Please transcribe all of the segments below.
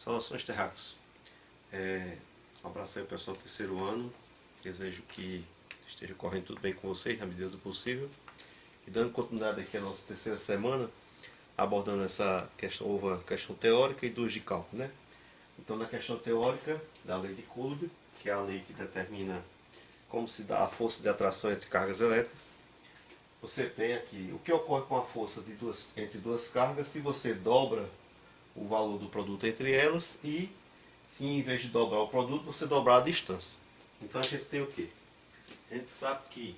Saudações terráqueos. Um abraço aí ao pessoal do terceiro ano. Desejo que esteja correndo tudo bem com vocês na medida do possível. E dando continuidade aqui à nossa terceira semana, abordando essa questão, uma questão teórica e duas de cálculo, né? Então, na questão teórica da lei de Coulomb, que é a lei que determina como se dá a força de atração entre cargas elétricas, você tem aqui o que ocorre com a força entre duas cargas se você dobra o valor do produto entre elas e se em vez de dobrar o produto, você dobrar a distância. Então a gente tem o quê? A gente sabe que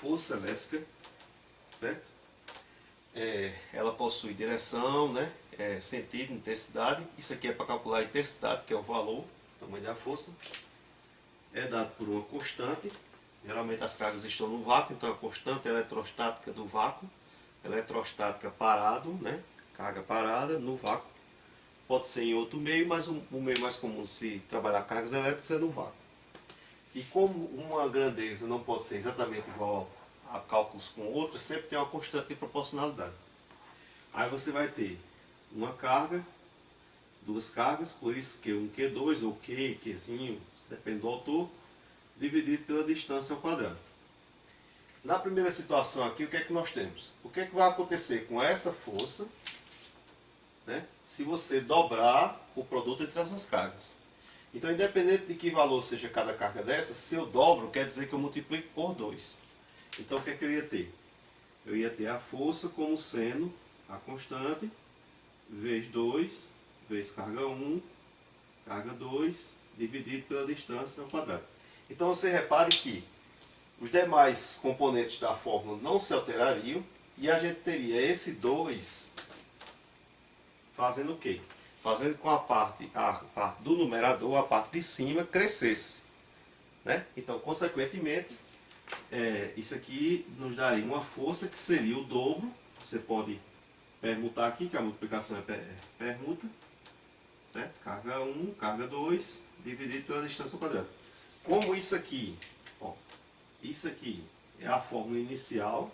força elétrica, certo? Ela possui direção, né? Sentido, intensidade. Isso aqui é para calcular a intensidade, que é o valor, o tamanho da força. É dado por uma constante. Geralmente as cargas estão no vácuo, então a constante eletrostática do vácuo, eletrostática parado, né? Carga parada no vácuo. Pode ser em outro meio, mas o meio mais comum de se trabalhar cargas elétricas é no vácuo. E como uma grandeza não pode ser exatamente igual a cálculos com outras, sempre tem uma constante de proporcionalidade. Aí você vai ter uma carga, duas cargas, por isso Q1, Q2, ou Q, Qzinho, depende do autor, dividido pela distância ao quadrado. Na primeira situação aqui, o que é que nós temos? O que é que vai acontecer com essa força, né, se você dobrar o produto entre essas cargas? Então, independente de que valor seja cada carga dessas, se eu dobro, quer dizer que eu multiplico por 2. Então, o que é que eu ia ter? Eu ia ter a força como sendo a constante, vezes 2, vezes carga 1, carga 2, dividido pela distância ao quadrado. Então, você repare que os demais componentes da fórmula não se alterariam e a gente teria esse 2 fazendo o quê? Fazendo com a parte do numerador, a parte de cima, crescesse. Né? Então, consequentemente, isso aqui nos daria uma força que seria o dobro. Você pode permutar aqui, que a multiplicação é permuta. Certo? Carga 1, carga 2, dividido pela distância ao quadrado. Como isso aqui é a fórmula inicial,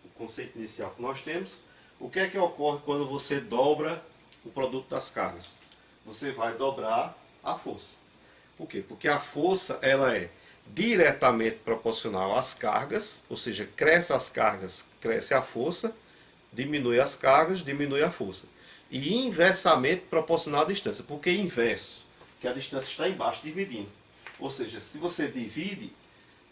o conceito inicial que nós temos, o que é que ocorre quando você dobra o produto das cargas? Você vai dobrar a força. Por quê? Porque a força ela é diretamente proporcional às cargas, ou seja, cresce as cargas, cresce a força, diminui as cargas, diminui a força. E inversamente proporcional à distância. Por que inverso? Porque a distância está embaixo dividindo. Ou seja, se você divide,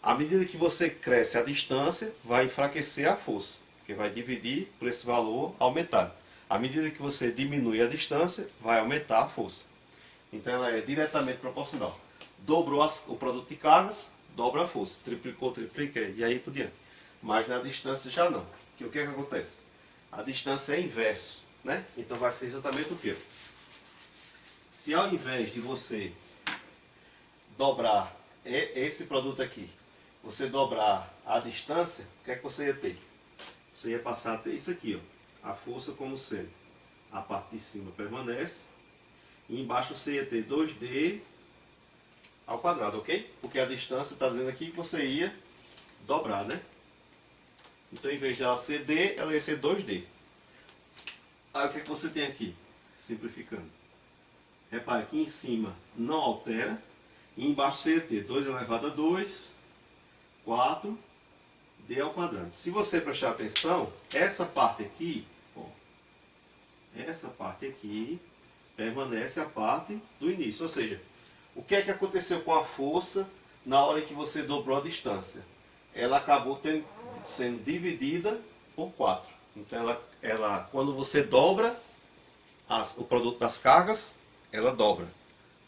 à medida que você cresce a distância, vai enfraquecer a força, porque vai dividir por esse valor aumentado. À medida que você diminui a distância, vai aumentar a força. Então ela é diretamente proporcional. Dobrou o produto de cargas, dobra a força. Triplicou, triplica e aí por diante. Mas na distância já não. Porque o que é que acontece? A distância é inverso, né? Então vai ser exatamente o quê? Se ao invés de você dobrar esse produto aqui, você dobrar a distância, o que é que você ia ter? Você ia passar a ter isso aqui, ó, a força como sendo a parte de cima permanece, e embaixo você ia ter 2D ao quadrado, ok? Porque a distância está dizendo aqui que você ia dobrar, né? Então, em vez de ela ser D, ela ia ser 2D. Aí, o que é que você tem aqui? Simplificando. Repare que em cima não altera, e embaixo você ia ter 2 elevado a 2, 4, D ao quadrado. Se você prestar atenção, essa parte aqui, ó, essa parte aqui permanece a parte do início. Ou seja, o que é que aconteceu com a força na hora que você dobrou a distância? Ela acabou sendo dividida por 4. Então, quando você dobra o produto das cargas, ela dobra.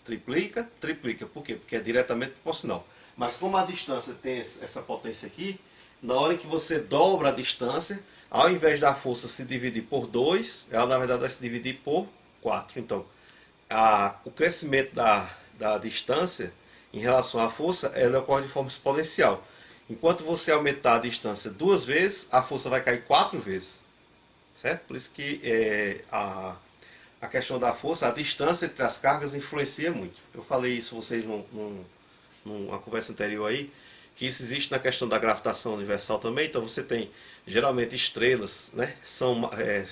Triplica, triplica. Por quê? Porque é diretamente proporcional. Mas como a distância tem essa potência aqui, na hora que você dobra a distância, ao invés da força se dividir por 2, ela na verdade vai se dividir por 4. Então, o crescimento da distância em relação à força, ela ocorre de forma exponencial. Enquanto você aumentar a distância 2 vezes, a força vai cair 4 vezes. Certo? Por isso que a questão da força, a distância entre as cargas influencia muito. Eu falei isso vocês numa conversa anterior aí, que isso existe na questão da gravitação universal também. Então você tem geralmente estrelas, né,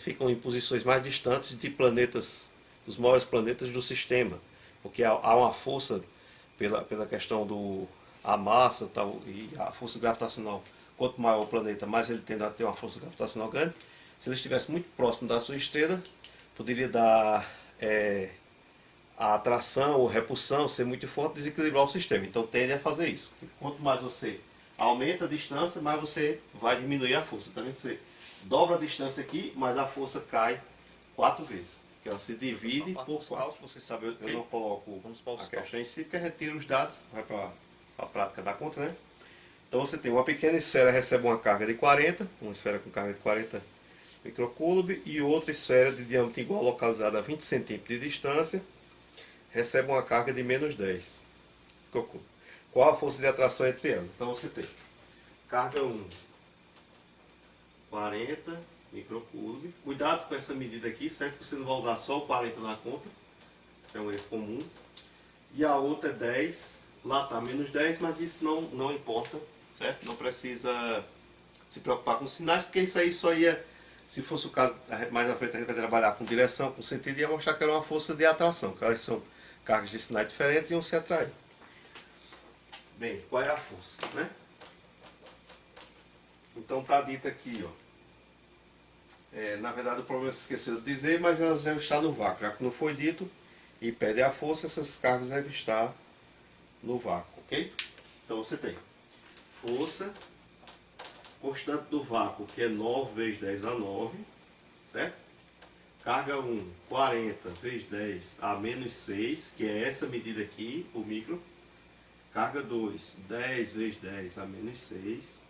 ficam em posições mais distantes de planetas dos maiores planetas do sistema, porque há uma força pela questão a massa tal, e a força gravitacional. Quanto maior o planeta, mais ele tende a ter uma força gravitacional grande. Se ele estivesse muito próximo da sua estrela, poderia dar a atração ou repulsão ser muito forte, desequilibrar o sistema. Então tende a fazer isso. Quanto mais você aumenta a distância, mais você vai diminuir a força. Tá vendo? Você dobra a distância aqui, mas a força cai 4 vezes. Que ela se divide por 4. Você sabe, eu não coloco a questão em si, porque a gente tira os dados, vai para a prática dar conta, né? Então você tem uma pequena esfera, recebe uma carga de 40, uma esfera com carga de 40 microcoulomb, e outra esfera de diâmetro igual, localizada a 20 centímetros de distância, recebe uma carga de menos 10 microcoulomb. Qual a força de atração entre elas? Então você tem carga 1, 40 microcoulomb. Cuidado com essa medida aqui, certo? Você não vai usar só o 40 na conta, isso é um erro comum. E a outra é 10, lá está menos 10, mas isso não importa, certo? Não precisa se preocupar com os sinais, porque isso aí só ia, se fosse o caso, mais na frente a gente vai trabalhar com direção, com sentido, e ia mostrar que era uma força de atração, que elas são cargas de sinais diferentes e iam se atrair. Bem, qual é a força, né? Então está dito aqui, ó. Na verdade o problema se esqueceu de dizer, mas elas devem estar no vácuo, já que não foi dito, e pede a força, essas cargas devem estar no vácuo, ok? Então você tem força constante do vácuo, que é 9 vezes 10 a 9, certo? Carga 1, 40 vezes 10 a menos 6, que é essa medida aqui, o micro. Carga 2, 10 vezes 10 a menos 6,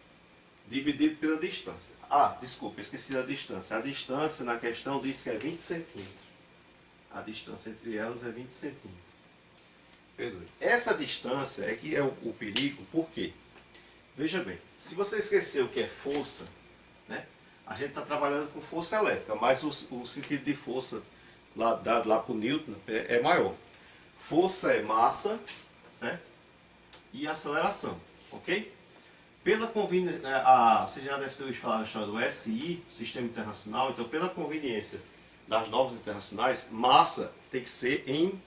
dividido pela distância. Ah, desculpa, esqueci da distância. A distância na questão diz que é 20 centímetros. A distância entre elas é 20 centímetros. Perdoe. Essa distância é que é o perigo, por quê? Veja bem, se você esqueceu o que é força, né, a gente está trabalhando com força elétrica, mas o sentido de força dado lá para o Newton é maior. Força é massa, certo? E aceleração, ok? Pela conveniência, você já deve ter ouvido falar da história do SI, Sistema Internacional, então pela conveniência das normas internacionais, massa tem que ser em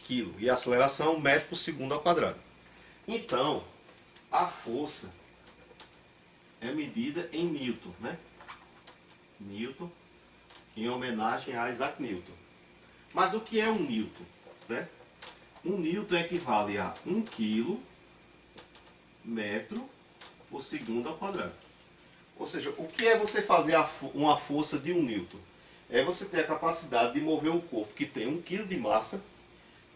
quilo e aceleração metro por segundo ao quadrado. Então, a força é medida em Newton, né? Newton, em homenagem a Isaac Newton. Mas o que é um Newton, certo? Um Newton equivale a 1 quilo metro por segundo ao quadrado. Ou seja, o que é você fazer uma força de 1 Newton? É você ter a capacidade de mover um corpo que tem 1 kg de massa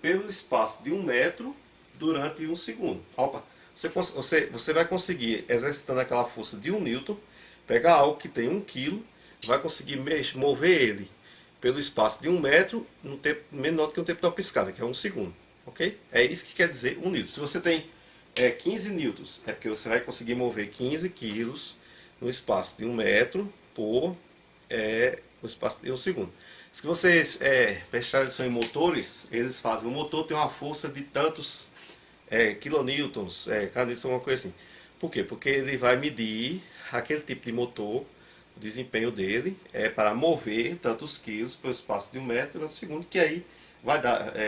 pelo espaço de 1 metro durante 1 segundo. Opa, você vai conseguir, exercitando aquela força de 1 Newton, pegar algo que tem 1 kg, vai conseguir mover ele pelo espaço de 1 metro no tempo menor do que o tempo da piscada, que é 1 segundo. Ok? É isso que quer dizer 1 Newton. Se você tem 15 newtons, é porque você vai conseguir mover 15 quilos no espaço de 1 metro por no espaço de 1 segundo. Se vocês prestarem atenção em motores, eles fazem, o motor tem uma força de tantos kilonewtons, cada newton, uma coisa assim. Por quê? Porque ele vai medir aquele tipo de motor, o desempenho dele para mover tantos quilos pelo espaço de 1 metro por segundo, que aí vai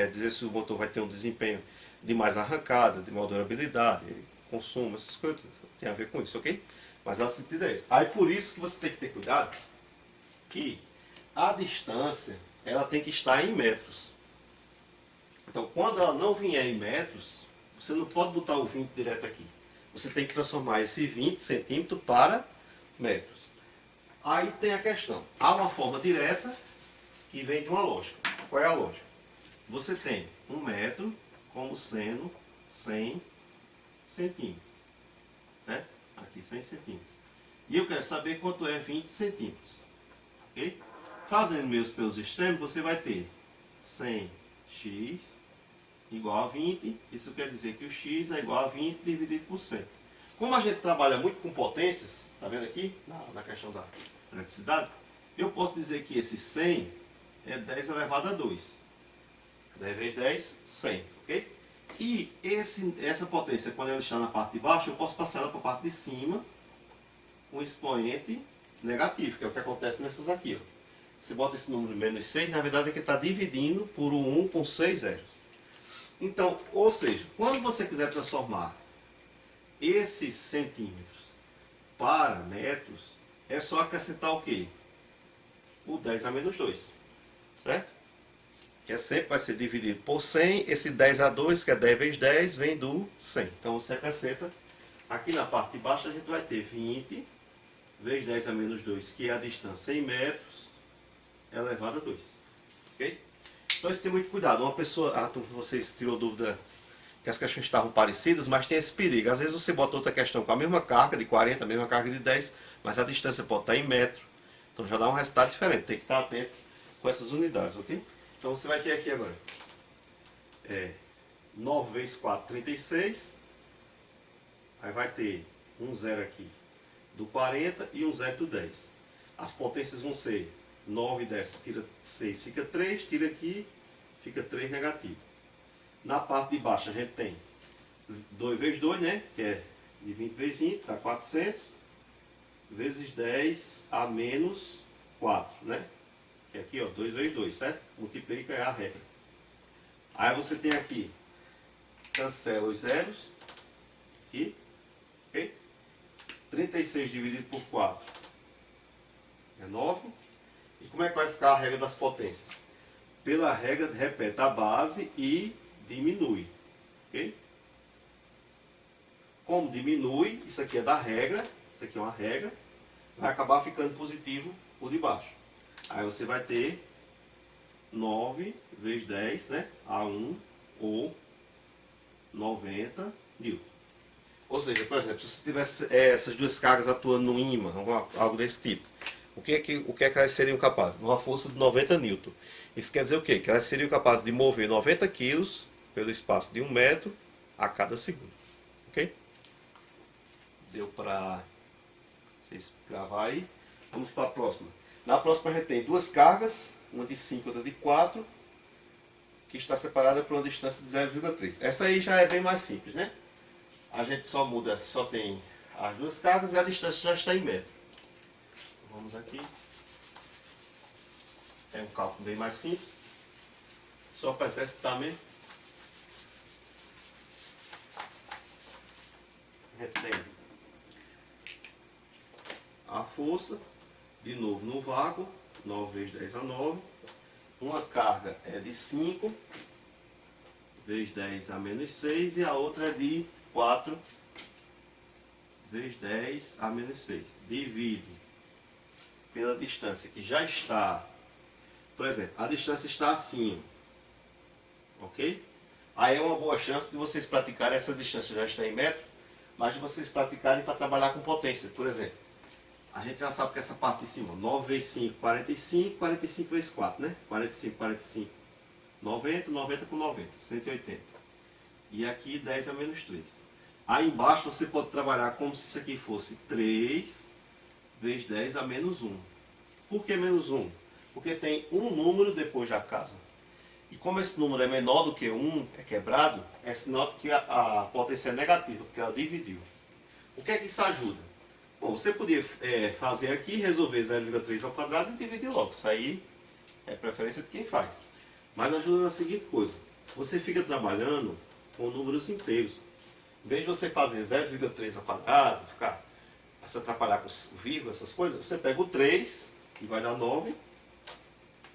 dizer se o motor vai ter um desempenho de mais arrancada, de maior durabilidade, consumo, essas coisas, tem a ver com isso, ok? Mas o sentido é esse. Aí por isso que você tem que ter cuidado que a distância ela tem que estar em metros. Então quando ela não vier em metros, você não pode botar o 20 direto aqui. Você tem que transformar esse 20 centímetros para metros. Aí tem a questão. Há uma forma direta que vem de uma lógica. Qual é a lógica? Você tem 1 metro como sendo 100 centímetros. Certo? Aqui 100 centímetros. E eu quero saber quanto é 20 centímetros. Ok? Fazendo mesmo pelos extremos, você vai ter 100x igual a 20. Isso quer dizer que o x é igual a 20 dividido por 100. Como a gente trabalha muito com potências, está vendo aqui? Na questão da eletricidade, eu posso dizer que esse 100 é 10 elevado a 2. 10 vezes 10, 100. Ok? E essa potência, quando ela está na parte de baixo, eu posso passar ela para a parte de cima com expoente negativo, que é o que acontece nessas aqui. Ó. você bota esse número menos 6, na verdade é que está dividindo por um 1 com 6 zeros. Então, ou seja, quando você quiser transformar esses centímetros para metros, é só acrescentar o quê? O 10 a menos 2, certo? Que sempre vai ser dividido por 100, esse 10 a 2, que é 10 vezes 10, vem do 100. Então você acrescenta, aqui na parte de baixo a gente vai ter 20 vezes 10 a menos 2, que é a distância em metros, elevado a 2. Ok? Então você tem muito cuidado. Uma pessoa, vocês tirou dúvida que as questões estavam parecidas, mas tem esse perigo. Às vezes você bota outra questão com a mesma carga de 40, a mesma carga de 10, mas a distância pode estar em metro. Então já dá um resultado diferente. Tem que estar atento com essas unidades, ok? Então você vai ter aqui agora 9 vezes 4, 36. Aí vai ter um zero aqui do 40 e um zero do 10. As potências vão ser 9 dessa, tira 6, fica 3, tira aqui, fica 3 negativo. Na parte de baixo a gente tem 2 vezes 2, né? Que é de 20 vezes 20, dá 400, vezes 10 a menos 4, né? Que é aqui, ó, 2 vezes 2, certo? Multiplica, é a regra. Aí você tem aqui, cancela os zeros, aqui, ok? 36 dividido por 4 é 9. E como é que vai ficar a regra das potências? Pela regra, repete a base e diminui. Ok? Como diminui, isso aqui é da regra, isso aqui é uma regra, vai acabar ficando positivo o de baixo. Aí você vai ter 9 vezes 10, né? A1 ou 90 newton. Ou seja, por exemplo, se você tivesse essas duas cargas atuando no ímã, algo desse tipo, o que é que elas seriam capazes? Uma força de 90 newton. Isso quer dizer o quê? Que elas seriam capazes de mover 90 quilos pelo espaço de 1 metro a cada segundo. Ok? Deu para vocês gravar aí. Vamos para a próxima. Na próxima a gente tem duas cargas, uma de 5 e outra de 4, que está separada por uma distância de 0,3. Essa aí já é bem mais simples, né? A gente só muda, só tem as duas cargas e a distância já está em metro. Vamos aqui. É um cálculo bem mais simples. Só para exercitar mesmo. A gente tem a força, de novo no vácuo, 9 vezes 10 a 9. Uma carga é de 5 vezes 10 a menos 6 e a outra é de 4 vezes 10 a menos 6. Divide pela distância que já está. Por exemplo, a distância está assim. Ok? Aí é uma boa chance de vocês praticarem, essa distância já está em metro, mas de vocês praticarem para trabalhar com potência. Por exemplo, a gente já sabe que essa parte de cima, 9 vezes 5, 45, 45 vezes 4, né? 45, 45, 90, 90 com 90, 180. E aqui 10 a menos 3. Aí embaixo você pode trabalhar como se isso aqui fosse 3 vezes 10 a menos 1. Por que menos 1? Porque tem um número depois da casa. E como esse número é menor do que 1, é quebrado, é sinal que a potência é negativa, porque ela dividiu. O que é que isso ajuda? Bom, você podia fazer aqui, resolver 0,3 ao quadrado e dividir logo. Isso aí é preferência de quem faz. Mas ajuda na seguinte coisa. Você fica trabalhando com números inteiros. Em vez de você fazer 0,3 ao quadrado, se atrapalhar com vírgula, essas coisas, você pega o 3, que vai dar 9,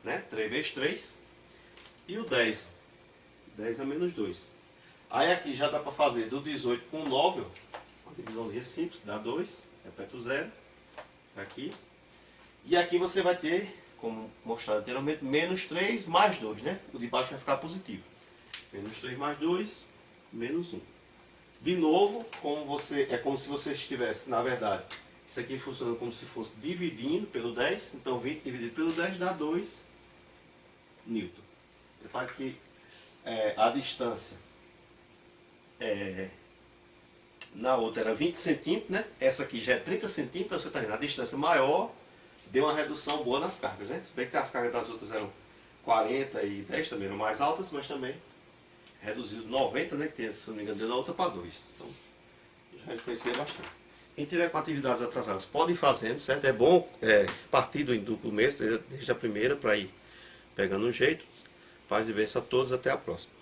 né? 3 vezes 3, e o 10. 10 a menos 2. Aí aqui já dá para fazer do 18 com 9, ó, uma divisãozinha simples, dá 2, repete o 0, aqui. E aqui você vai ter, como mostrado anteriormente, menos 3 mais 2, né? O de baixo vai ficar positivo. Menos 3 mais 2, menos 1. De novo, é como se você estivesse, na verdade, isso aqui funciona como se fosse dividindo pelo 10. Então 20 dividido pelo 10 dá 2 newton. Repare que a distância na outra era 20 centímetros, né? Essa aqui já é 30 centímetros, você está vendo, a distância maior deu uma redução boa nas cargas, né? Se bem que as cargas das outras eram 40 e 10, também eram mais altas, mas também reduziu 90, né? Que, se não me engano, deu da outra para 2. Então, já influencia bastante. Quem tiver com atividades atrasadas pode ir fazendo, certo? É bom partir do começo, desde a primeira, para ir pegando um jeito. Paz e bênção a todos, até a próxima.